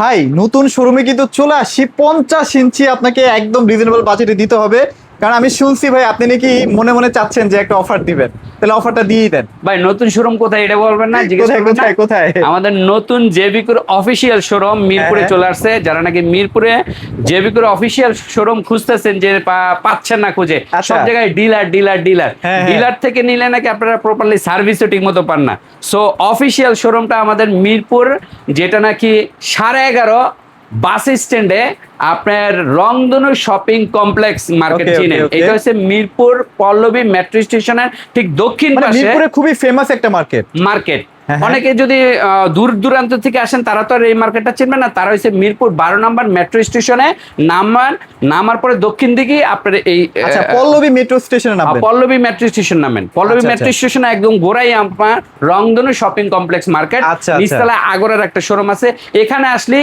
ভাই নতুন শোরুমে কিন্তু চলে আসছি 50 ইঞ্চি আপনাকে একদম রিজনেবল বাজেটে দিতে হবে। কারণ আমি শুনছি ভাই আপনি নাকি মনে মনে চাচ্ছেন যে একটা অফার দিবেন, তাহলে অফারটা দিয়েই দেন। ভাই নতুন শোরুম কোথায় এটা বলবেন না, জিজ্ঞেস কোথায় করবেন না? কোথায় কোথায়? আমাদের নতুন জেবিকুর অফিসিয়াল শোরুম মিরপুরে হ্যাঁ। চলে আসছে। যারা নাকি মিরপুরে জেবিকুর অফিসিয়াল শোরুম খুঁজতেছেন, যে পাচ্ছেন না খুঁজে, আচ্ছা। সব জায়গায় ডিলার ডিলার ডিলার হ্যাঁ, হ্যাঁ। ডিলার থেকে নিলে নাকি আপনারা প্রপারলি সার্ভিসও ঠিক মতো পান না। সো অফিসিয়াল শোরুমটা আমাদের মিরপুর, যেটা নাকি 11:30 বাস স্ট্যান্ডে আপনার রংধনু শপিং কমপ্লেক্স মার্কেট Okay, চিনেন। okay, okay. এটা হচ্ছে মিরপুর পল্লবী মেট্রো স্টেশনের ঠিক দক্ষিণ মানে পাশে মিরপুরে খুবই ফেমাস একটা মার্কেট। মার্কেট। হ্যাঁ, হ্যাঁ। অনেকে যদি দূর দূরান্ত থেকে আসেন, তারা তো আর এই মার্কেটটা চিনবে না। তারা হচ্ছে মিরপুর 12 নম্বর মেট্রো স্টেশনে নামার পরে দক্ষিণ দিকে আপনার এই আচ্ছা, পল্লবী মেট্রো স্টেশনে নামবেন। পল্লবী মেট্রো স্টেশন নামেন। পল্লবী আচ্ছা, মেট্রো আচ্ছা। স্টেশনে একদম গোড়াই আপনার রংধনু শপিং কমপ্লেক্স মার্কেট। আচ্ছা, আচ্ছা। নিচতলায় আগরের একটা শোরুম আছে। এখানে আসলে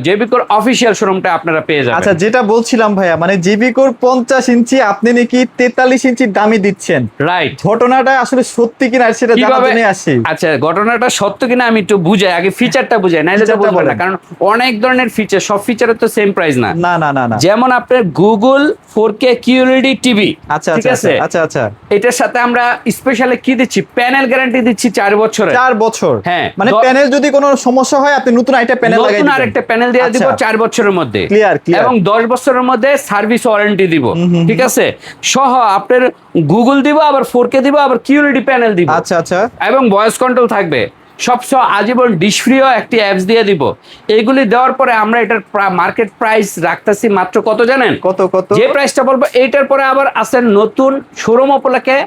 জেবিকোর অফিসিয়াল শোরুমটা আপনারা পেয়ে যাবেন। আচ্ছা, যেটা বলছিলাম ভাইয়া, মানে জেবিকোর 50 ইঞ্চি আপনি নাকি 43 ইঞ্চির দামে দিচ্ছেন। রাইট। ঘটনাটা আসলে সত্যি কিনা সেটা জানার কিভাবে? জন্য আসি। আচ্ছা, ঘটনাটা সত্য কিনা আমি একটু বুঝাই, আগে ফিচারটা বুঝাই, নাইলে তো ফিচারটা বুঝবেন না। বলেন। কারণ অনেক ধরনের ফিচার, সব ফিচারের তো সেম প্রাইস না। না না না না। যেমন আপনার গুগল 4K QLED টিভি, আচ্ছা ঠিক আচ্ছা আছে? আচ্ছা আচ্ছা। এটার সাথে আমরা স্পেশালি কি দিচ্ছি, প্যানেল গ্যারান্টি দিচ্ছি 4 বছরের। 4 বছর। হ্যাঁ। মানে প্যানেল যদি কোনো সমস্যা হয় আপনি নতুন আরেকটা প্যানেল লাগাই নতুন দিবেন। আরেকটা প্যানেল দিয়ে দিব 4 বছরের মধ্যে। Clear clear. এবং 10 বছরের মধ্যে সার্ভিস ওয়ারেন্টি দিব, ঠিক আছে? সহ আপনার গুগল দিব, আবার 4K দিব, আবার QLED প্যানেল দিব। আচ্ছা আচ্ছা। এবং ভয়েস কন্ট্রোল থাকবে। সবসময় আজীবন ডিশ ফ্রিও একটি অ্যাপস দিয়ে দিব। এইগুলি দেওয়ার পরে আমরা এটার মার্কেট প্রাইস রাখতেছি মাত্র কত জানেন? কত কত? যে প্রাইসটা বলবো এইটার পরে আবার আছে নতুন শোরুম উপলক্ষে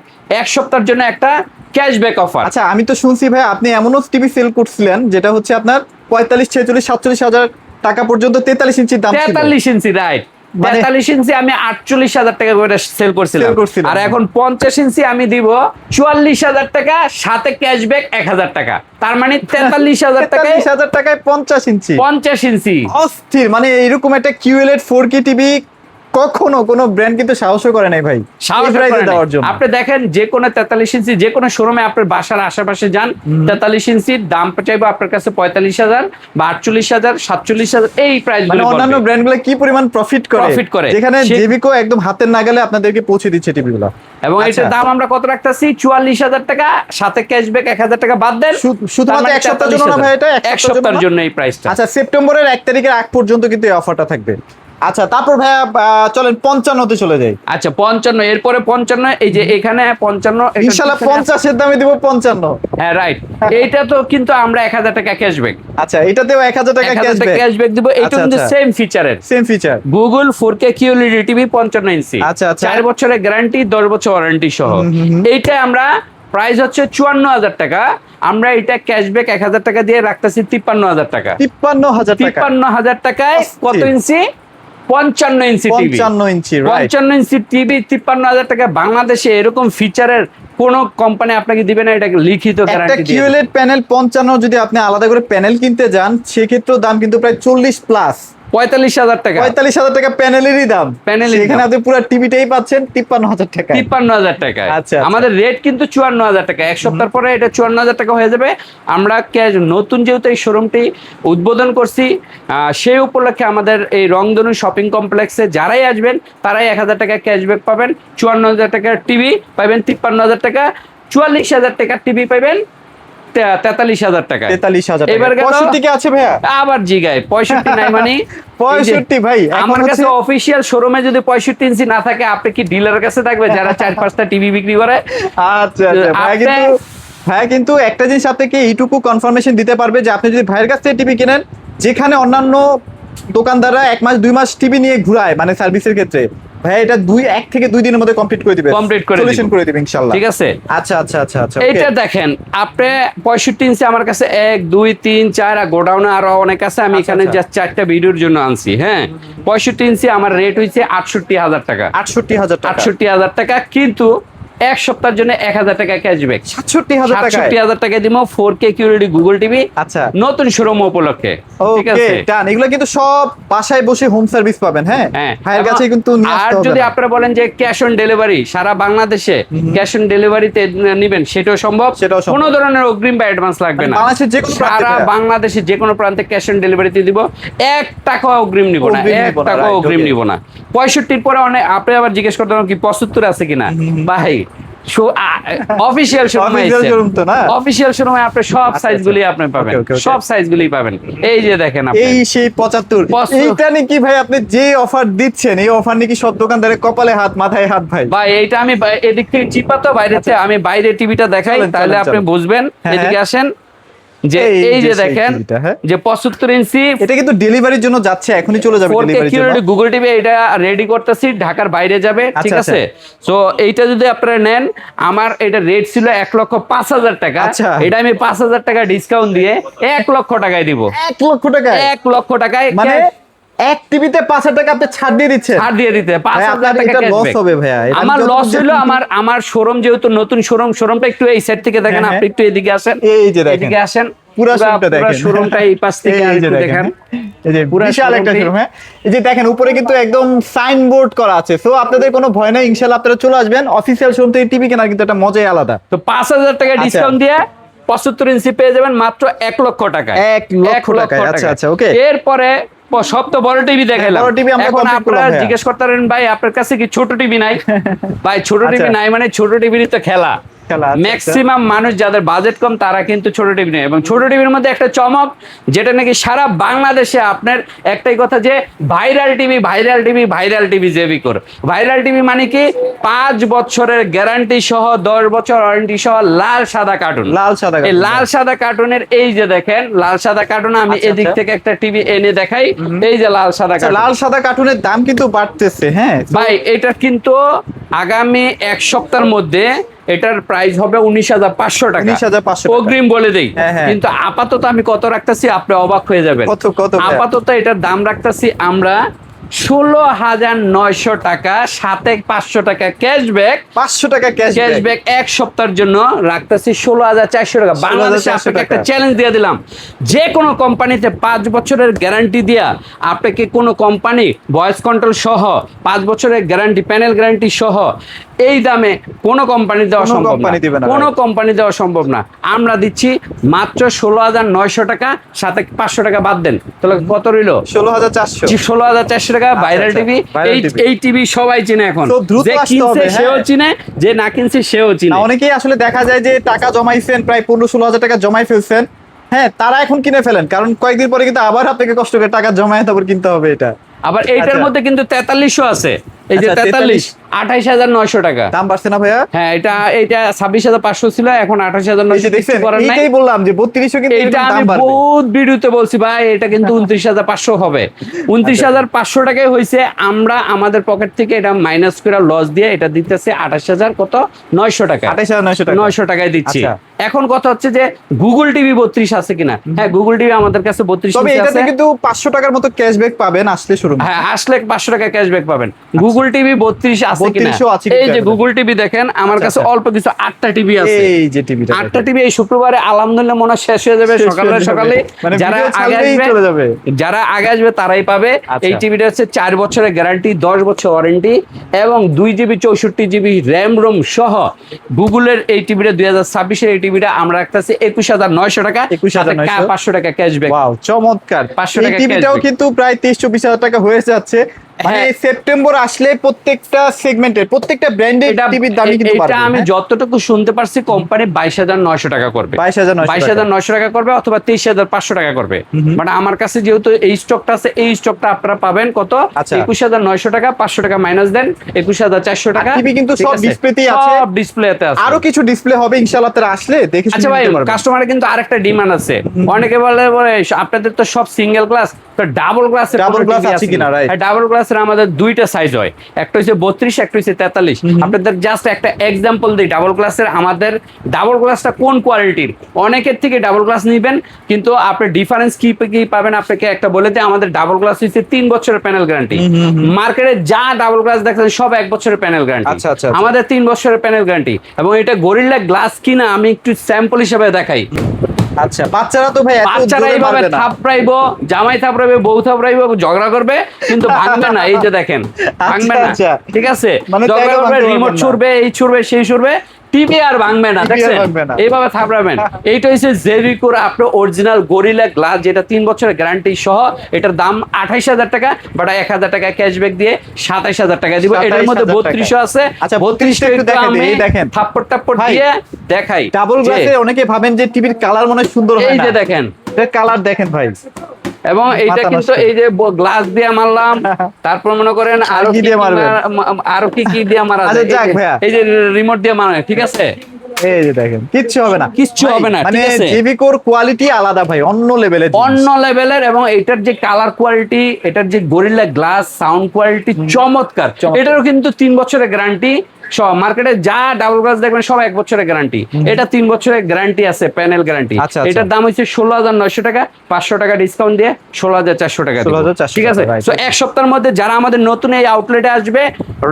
1 সপ্তাহের জন্য একটা ক্যাশব্যাক অফার। আচ্ছা, আমি তো শুনছি ভাই আপনি এমনও টিভি সেল করছিলেন যেটা হচ্ছে আপনার 45, 46, 47 হাজার টাকা পর্যন্ত 43 ইঞ্চির দাম ছিল। 43 ইঞ্চি, রাইট। মানে- 43 ইঞ্চি আমি 48,000 টাকা করে সেল করছিলাম। আর এখন 50 ইঞ্চি আমি দিব 44,000 টাকা, সাথে ক্যাশব্যাক 1,000 টাকা। তার মানে 43,000 টাকায় 43,000 টাকায় 50 ইঞ্চি। 50 ইঞ্চি। অস্থির। মানে এরকম একটা QLED 4K টিভি কখনো কোনো ব্র্যান্ড কিন্তু সাহসও করে নাই ভাই সাহস এই প্রাইসে করে নাই। দেওয়ার জন্য। আপনি দেখেন যে কোনো 43 ইঞ্চি যে কোনো শোরুমে আপনার বাসার আশেপাশে যান, 43 ইঞ্চির দাম চাইবো আপনার কাছে 45,000 বা 48,000, 47,000 এই প্রাইস। মানে অন্যান্য ব্র্যান্ডগুলো কি পরিমাণ প্রফিট করে, যেখানে জেবিকো একদম হাতের নাগালে আপনাদেরকে পৌঁছে দিচ্ছে টিভিগুলো। এবং এটার দাম আমরা কত রাখতেছি? 44,000 টাকা, সাথে ক্যাশব্যাক 1,000 টাকা বাদ দেন। শুধুমাত্র এক সপ্তাহের জন্য না ভাই, এটা এক সপ্তাহের জন্য এই প্রাইসটা। আচ্ছা, সেপ্টেম্বরের 1 তারিখের আগ পর্যন্ত কিন্তু এই অফারটা থাকবে। আচ্ছা, তারপর ভাইয়া চলেন 55তে চলে যাই। আচ্ছা, 55 এরপরে 55, এই যে এখানে 55 ইনশাআল্লাহ 50 এর দামে দিব 55। হ্যাঁ, রাইট। এইটা তো কিন্তু আমরা 1,000 টাকা ক্যাশব্যাক। আচ্ছা, এটাতেও 1,000 টাকা ক্যাশব্যাক দিব। এটা কিন্তু সেম ফিচারের, same feature. Google 4K QLED TV 55 inch. আচ্ছা আচ্ছা। 4 বছরের গ্যারান্টি, 10 বছর ওয়ারেন্টি সহ। এইটা আমরা প্রাইস হচ্ছে 54,000 টাকা। আমরা এটা ক্যাশব্যাক 1,000 টাকা দিয়ে রাখতেছি 53,000 টাকা। 53,000 টাকা। 53,000 টাকায় কত ইঞ্চি? 55 ইঞ্চি টিভি। 55 ইঞ্চি, রাইট। 55 ইঞ্চি টিভি 53,000 টাকা। বাংলাদেশে এরকম ফিচারের কোন কোম্পানি আপনাকে দিবে না, এটাকে লিখিত একটা গ্যারান্টি দিয়ে। QLED প্যানেল 55, যদি আপনি আলাদা করে প্যানেল কিনতে যান সেক্ষেত্রে দাম কিন্তু প্রায় 40 প্লাস। 45,000 টাকা। 45,000 টাকা প্যানেলেরই দাম। এখানে আপনি পুরো টিভিটাই পাচ্ছেন 53,000 টাকা। 53,000 টাকা। আচ্ছা, আমাদের রেট কিন্তু 54,000 টাকা। এক সপ্তাহ পরে এটা 54,000 টাকা হয়ে যাবে। আমরা নতুন যেহেতু এই শোরুমটি উদ্বোধন করছি, সেই উপলক্ষে আমাদের এই রংধনু শপিং কমপ্লেক্সে যারাই আসবেন তারাই 1,000 টাকা ক্যাশব্যাক পাবেন। 54,000 টাকার টিভি পাবেন 53,000 টাকা। 44,000 টাকার টিভি পাবেন 43,000 টাকা। 43,000 টাকা। এবার 65 কি আছে ভাইয়া? আবার জিগায় 65 নাই মানে 65 ভাই। আমার কাছে অফিসিয়াল শোরুমে যদি 65 ইঞ্চি না থাকে, আপনি কি ডিলারের কাছে থাকবে যারা 4-5টা টিভি বিক্রি করে? আচ্ছা আচ্ছা। ভাইয়া কিন্তু একটা জিনিস আপনাকে এইটুকু কনফার্মেশন দিতে পারবে যে আপনি যদি ভাইয়ের কাছ থেকে টিভি কিনেন, যেখানে অন্যান্য দোকানদাররা 1 মাস 2 মাস টিভি নিয়ে ঘুরায় মানে সার্ভিসের ক্ষেত্রে, ভাই এটা 1 থেকে 2 দিনের মধ্যে কমপ্লিট করে দিবে, সলিউশন করে দিবে ইনশাআল্লাহ। ঠিক আছে। আচ্ছা আচ্ছা আচ্ছা আচ্ছা। এইটা দেখেন আপনি 65 ইঞ্চি আমার কাছে 1 2 3 4 আর গোডাউনে আরো অনেক আছে। আমি এখানে জাস্ট 4টা ভিডিওর জন্য আনছি। হ্যাঁ, 65 ইঞ্চি আমার রেট হইছে 68,000 টাকা। 68,000 টাকা। 68,000 টাকা। কিন্তু এক সপ্তাহের জন্য 1000 টাকা ক্যাশব্যাক। 67,000 টাকা, 67,000 টাকা দিব 4K কিউরিটি গুগল টিভি। আচ্ছা, নতুন শোরুম উপলক্ষে, ঠিক ওকে আছে? ডান। এগুলো কিন্তু সব বাসায় বসে হোম সার্ভিস পাবেন। হ্যাঁ, ভাইয়ের কাছে কিন্তু নিয়ে আর আসতে হবে যদি না। আপনারা বলেন যে ক্যাশ অন ডেলিভারি সারা বাংলাদেশে ক্যাশ অন ডেলিভারিতে নিবেন, সেটাও সম্ভব। সেটাও সম্ভব। কোনো ধরনের অগ্রিম বা অ্যাডভান্স লাগবে না। বাংলাদেশের যে কোনো প্রান্তে সারা ভাইয়া। বাংলাদেশে যে কোনো প্রান্তে ক্যাশ অন ডেলিভারিতে দিব, 1 টাকা অগ্রিম নিব না, অগ্রিম 1 নিব না, টাকা right, অগ্রিম okay. নিব না। 65 পরে অনেক আপনি আবার জিজ্ঞেস করতে পারেন কি 75 আছে কিনা। ভাই অফিশিয়াল শোরুমে Official showroom তো না? অফিশিয়াল শোরুমে আপনি সব সাইজগুলি আপনি পাবেন, Okay, okay. সব সাইজগুলি পাবেন। এই যে দেখেন আপনি, এই সেই 75। 75 এইটা নাকি ভাই আপনি যে অফার দিচ্ছেন, এই অফার নাকি সব দোকানদারের কপালে হাত মাথায় হাত ভাই। ভাই এইটা আমি এদিক থেকে চিপা তো বাইরে থেকে আমি বাইরে টিভিটা দেখাই, চলেন, তাহলে চলেন, আপনি চলেন। বুঝবেন। হ্যাঁ, এদিকে হ্যাঁ। আসেন, যে এই যে সেই দেখেন টিভিটা, হ্যাঁ। যে 75 ইঞ্চি এটা কিন্তু ডেলিভারির জন্য যাচ্ছে, এখনই চলে যাবে 4K ডেলিভারির জন্য। কিউরিটি গুগল টিভি, এটা রেডি করতেছি, ঢাকার বাইরে যাবে, ঠিক আচ্ছা, আছে? সো এইটা যদি আপনারা নেন, আমার এটা রেট ছিল 1,05,000 টাকা, আচ্ছা। এটা আমি 5,000 টাকা ডিসকাউন্ট দিয়ে 1 লক্ষ টাকায় দিব। 1 লক্ষ টাকা, 1 লক্ষ টাকায় মানে এক টিভিতে 5,000 টাকা আপনি ছাড় দিয়ে দিচ্ছেন। ছাড় দিয়ে দিতে ভাই, 5,000 আপনার টাকা এটা লস cashback। হবে ভাইয়া। এটা আমার আমি লস যতটুকু হলো, জানি- আমার শোরুম যেহেতু নতুন শোরুমটা একটু এই সাইড থেকে দেখেন, হ্যাঁ, আপনি একটু এদিকে আসেন, এই যে দেখেন। এদিকে আসেন, পুরা শোরুমটা দেখেন। শোরুমটা এই পাশ থেকে এই যে একটু দেখেন। এই যে পুরা বিশাল একটা শোরুমটি- শোরুম। হ্যাঁ, এই যে দেখেন উপরে কিন্তু একদম সাইনবোর্ড করা আছে। সো আপনাদের কোনো ভয় নাই, ইনশাআল্লাহ আপনারা চলে আসবেন। অফিসিয়াল শোরুম থেকে টিভি কেনার কিন্তু একটা মজাই আলাদা। তো 5,000 টাকা আচ্ছা। ডিসকাউন্ট দিয়ে 75 ইঞ্চি পেয়ে যাবেন মাত্র 1 লক্ষ টাকায়। 1 লক্ষ টাকায়। আচ্ছা, আচ্ছা, ওকে। এরপরে সব তো বড় টিভি দেখাইলাম, বড় টিভি আমরা এখন complete করলাম আপনারা ভাইয়া। জিজ্ঞেস করতে পারেন ভাই আপনার কাছে কি ছোট টিভি নাই? ভাই ছোট টিভি আচ্ছা। নাই মানে ছোট টিভিরই তো খেলা। খেলা, আচ্ছা, ম্যাক্সিমাম মানুষ যাদের বাজেট কম তারা কিন্তু ছোট টিভি নেয়, এবং ছোট টিভির মধ্যে একটা চমক, যেটা নাকি সারা বাংলাদেশে আপনার একটাই কথা, যে ভাইরাল টিভি জেবি কর। ভাইরাল টিভি মানে কি 5 বছরের গ্যারান্টি সহ 10 বছর ওয়ারেন্টি সহ লাল সাদা কার্টুন। লাল সাদা এই কার্টুন। লাল সাদা কার্টুনের এই যে দেখেন লাল সাদা কার্টুন, আমি আচ্ছা, এদিক আচ্ছা। থেকে একটা টিভি এনে দেখাই, এই যে লাল সাদা আচ্ছা, কার্টুন। লাল সাদা কার্টুনের দাম কিন্তু বাড়তেছে। হ্যাঁ ভাই এটা কিন্তু আগামী 1 সপ্তাহের মধ্যে এটার প্রাইস হবে 19,500 টাকা। 19,500 টাকা। অগ্রিম বলে দেই, হ্যাঁ, হ্যাঁ। কিন্তু আপাতত আমি কত রাখতেছি আপনি অবাক হয়ে যাবেন। কত ভাইয়া? আপাতত এটার দাম রাখতেছি আমরা 16,900 টাকা, সাথে 500 টাকা ক্যাশব্যাক। 500 টাকা ক্যাশব্যাক 1 সপ্তাহের জন্য রাখতেছি 16,400 টাকা। বাংলাদেশে 16,400 আপনাকে একটা টাকা। চ্যালেঞ্জ দিয়ে দিলাম, যে কোনো কোম্পানিতে 5 বছরের গ্যারান্টি দিয়া আপনাকে কোনো কোম্পানি ভয়েস কন্ট্রোল সহ 5 বছরের গ্যারান্টি, প্যানেল গ্যারান্টি সহ এই দামে কোনো কোম্পানি দেওয়া কোনো সম্ভব না, কোম্পানি দিবে না, কোনো right? কোম্পানি দেওয়া সম্ভব না। আমরা দিচ্ছি মাত্র 16,900 টাকা, সাথে 500 টাকা বাদ দেন, তাহলে কত রইল? 16,400। 16,400 টাকা। ভাইরাল আচ্ছা, টিভি, viral TV। এই টিভি সবাই চিনে এখন, তো দ্রুত যে আসতে কিনছে হবে, সেও হ্যাঁ। চিনে, যে না কিনছে সেও চিনে। না, অনেকেই আসলে দেখা যায় যে টাকা জমাইছেন, প্রায় 15-16,000 টাকা জমাই ফেলছেন। হ্যাঁ, তারা এখন কিনে ফেলেন, কারণ কয়েকদিন পরে কিন্তু আবার আপনাকে কষ্ট করে টাকা জমায় তারপর কিনতে হবে এটা। আবার এইটার আচ্ছা। মধ্যে কিন্তু 4300 আছে, এই যে আচ্ছা, 43 28,900 টাকা। দাম বাড়ছে না ভাইয়া? হ্যাঁ, এটা 26,500 ছিল, এখন এই যে 28,900 দেখছেন, করার নাই। এইটাই বললাম যে 3200 কিন্তু এইটা এরকম আমি দাম বাড়বে। বহুত ভিডিওতে বলছি ভাই, এটা কিন্তু 29,500 হবে। 29,500 টাকায় হয়েছে। আমরা আমাদের পকেট থেকে এটা মাইনাস করে লস দিয়ে এটা দিতেছে 28,900 টাকা। 28,900 টাকা। 900 টাকায় দিচ্ছি। আচ্ছা। এখন কথা হচ্ছে যে গুগল টিভি 32 আছে কিনা? হ্যাঁ, গুগল টিভি আমাদের কাছে 32 তবে ইঞ্চি এটাতে আছে। কিন্তু 500 টাকার মতো ক্যাশব্যাক পাবেন আসলে শুরু। হ্যাঁ, আসলে 500 টাকা ক্যাশব্যাক পাবেন। গুগল টিভি 32 আছে কিনা? 32 আছে কিনা? এই যে গুগল টিভি দেখেন, আমার আচ্ছা, কাছে আচ্ছা। অল্প কিছু 8টা টিভি আছে। এই যে টিভিটা 8টা টিভি এই শুক্রবারে আলহামদুলিল্লাহ মনে হয় শেষ হয়ে যাবে, শেষ হয়ে সকালে যাবে। সকালে। মানে যারা ভিডিও আগে ছাড়লেই আসবে, চলে যাবে। যারা আগে আসবে তারাই পাবে। আচ্ছা। এই টিভিটা হচ্ছে 4 বছরের গ্যারান্টি, 10 বছর ওয়ারেন্টি এবং 2 GB 64 GB র্যাম রোম সহ গুগলের এই টিভিটা 2026 এর এই টিভিটা আমরা রাখতেছি 21,900 টাকা, 21,900 500 টাকা ক্যাশব্যাক। ওয়াও, চমৎকার। 500 এই টাকা টিভিটাও cashback। কিন্তু প্রায় 23-24 হাজার টাকা হয়ে যাচ্ছে। মানে হ্যাঁ। এই সেপ্টেম্বর আসলে প্রত্যেকটা সেগমেন্টের প্রত্যেকটা ব্র্যান্ডের টিভির দামই কিন্তু এটা বাড়বে। আমি হ্যাঁ? যতটুকু শুনতে পারছি কোম্পানি 22,900 টাকা করবে, 22,900 টাকা করবে, অথবা 23,500 টাকা করবে। মানে আমার কাছে যেহেতু এই স্টকটা আছে, এই স্টকটা আপনারা পাবেন কত? আচ্ছা। 21,900 টাকা, 500 টাকা মাইনাস দেন, 21,400 টাকা। টিভি কিন্তু ঠিক সব আছে? ডিসপ্লেতেই আছে। সব ডিসপ্লেতে আছে। আরো কিছু ডিসপ্লে হবে ইনশাআল্লাহ, তারা আসলে দেখে শুনে আচ্ছা ভাই, নিতে পারবেন। কাস্টমারের কিন্তু আরেকটা ডিমান্ড আছে। অনেকে বলে আপনাদের তো সব সিঙ্গেল গ্লাস, তো ডাবল গ্লাস Double glass আছে কিনা, right? ডাবল গ্লাস গ্লাসের আমাদের দুইটা সাইজ হয়, একটা হচ্ছে 32, একটা হচ্ছে 43। আপনাদের জাস্ট একটা এক্সাম্পল দিই ডাবল গ্লাসের। আমাদের ডাবল গ্লাসটা কোন কোয়ালিটির, অনেকের থেকে ডাবল গ্লাস নিবেন কিন্তু আপনার ডিফারেন্স কি কি পাবেন আপনাকে একটা বলে দিই। আমাদের ডাবল গ্লাস হচ্ছে 3 বছরের প্যানেল গ্যারান্টি। মার্কেটে যা ডাবল গ্লাস দেখছেন সব 1 বছরের প্যানেল গ্যারান্টি। আচ্ছা, আচ্ছা। আমাদের 3 বছরের প্যানেল গ্যারান্টি। এবং এটা গরিল্লা গ্লাস কিনা আমি একটু স্যাম্পল হিসেবে দেখাই। আচ্ছা, বাচ্চারা তো ভাই এত বাচ্চারা জোরে এইভাবে মারবে না। থাপড়াইবো, জামাই থাপড়াইবে, বউ থাপড়াইবে, ঝগড়া করবে কিন্তু ভাঙবে না। এই যে দেখেন ভাঙবে না, আচ্ছা। ঠিক আছে? মানে ঝগড়া চাইলেও করবে, ভাঙতে রিমোট পারবেন না। ছুড়বে, এই ছুড়বে, সেই ছুড়বে, টিভি আর ভাঙবে না। TV আর দেখছেন ভাঙবে না। এইভাবে থাপড়াবেন। এইটা হচ্ছে জেভিকোর আপনার অরিজিনাল গরিলা গ্লাস, যেটা 3 বছরের গ্যারান্টি সহ। এটার দাম 28,000 টাকা, বাট 1,000 টাকা ক্যাশব্যাক দিয়ে 27,000 টাকা দিব। এটার মধ্যে 27,000 32 আছে। আচ্ছা, 32 টা একটু দেখাই দিই, আমি এই দেখেন। থাপ্পড় টাপ্পড় ভাই, দিয়ে দেখাই। ডাবল যে গ্লাসে অনেকে ভাবেন যে টিভির কালার মনে হয় সুন্দর হয় এই না। যে দেখেন, এর কালার দেখেন ভাই। এবং এইটা মাথা কিন্তু নষ্ট। এই যে গ্লাস দিয়ে মারলাম, তারপর মনে করেন আরো কি দিয়ে মারবেন? আরো কি কি দিয়ে মারা আচ্ছা, যায়। যাক ভাইয়া। এই যে রিমোট দিয়ে মারা, ঠিক আছে? এই যে দেখেন, কিচ্ছু হবে না, কিচ্ছু ভাই, হবে না, মানে ঠিক আছে? জেভিকোর কোয়ালিটি আলাদা ভাই, অন্য লেভেলের। অন্য লেভেলের। এবং এটার যে কালার কোয়ালিটি, এটার যে গরিল্লা গ্লাস সাউন্ড কোয়ালিটি চমৎকার। এটারও কিন্তু 3 বছরের গ্যারান্টি সব। মার্কেটে যা ডাবল গ্লাস দেখবেন সব 1 বছরের গ্যারান্টি। এটা 3 বছরের গ্যারান্টি আছে, প্যানেল গ্যারান্টি। আচ্ছা, আচ্ছা। এটার দাম হচ্ছে 16,900 টাকা, 500 টাকা ডিসকাউন্ট দিয়ে 16,400 টাকা দিব। 16,400 ঠিক আছে? টাকা, right. সো এক সপ্তাহের মধ্যে যারা আমাদের নতুন এই আউটলেটে আসবে,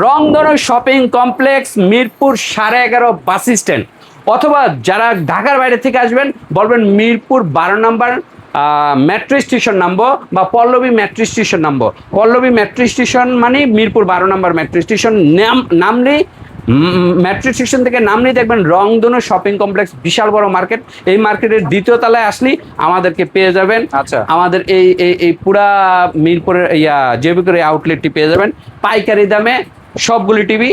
রংধনু shopping complex, Mirpur 11.5 bus stand, অথবা যারা ঢাকার বাইরে থেকে আসবেন বলবেন মিরপুর 12 নম্বর মেট্রো স্টেশন নামবো, বা পল্লবী মেট্রো স্টেশন নামবো। পল্লবী মেট্রো স্টেশন মানে মিরপুর 12 নম্বর মেট্রো স্টেশন নামলেই, মেট্রো স্টেশন থেকে নামলেই দেখবেন রংধনু শপিং কমপ্লেক্স, বিশাল বড় মার্কেট। এই মার্কেটের 2য় তলায় আসলেই আমাদেরকে পেয়ে যাবেন। আচ্ছা। আমাদের এই এই এই পুরা মিরপুরের জেভিকোর এই আউটলেটটি পেয়ে যাবেন পাইকারি দামে। সবগুলি টিভি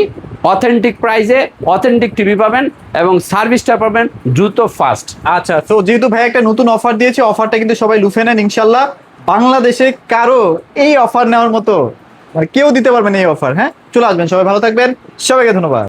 অথেন্টিক প্রাইসে, অথেন্টিক টিভি পাবেন এবং সার্ভিসটা পাবেন দ্রুত, ফাস্ট। আচ্ছা, তো যেহেতু ভাই একটা নতুন অফার দিয়েছে, অফারটা কিন্তু সবাই লুফে নেন ইনশাল্লাহ। বাংলাদেশে কারো এই অফার নেওয়ার মতো কেউ দিতে পারবেন এই অফার। হ্যাঁ, চলে আসবেন, সবাই ভালো থাকবেন, সবাইকে ধন্যবাদ।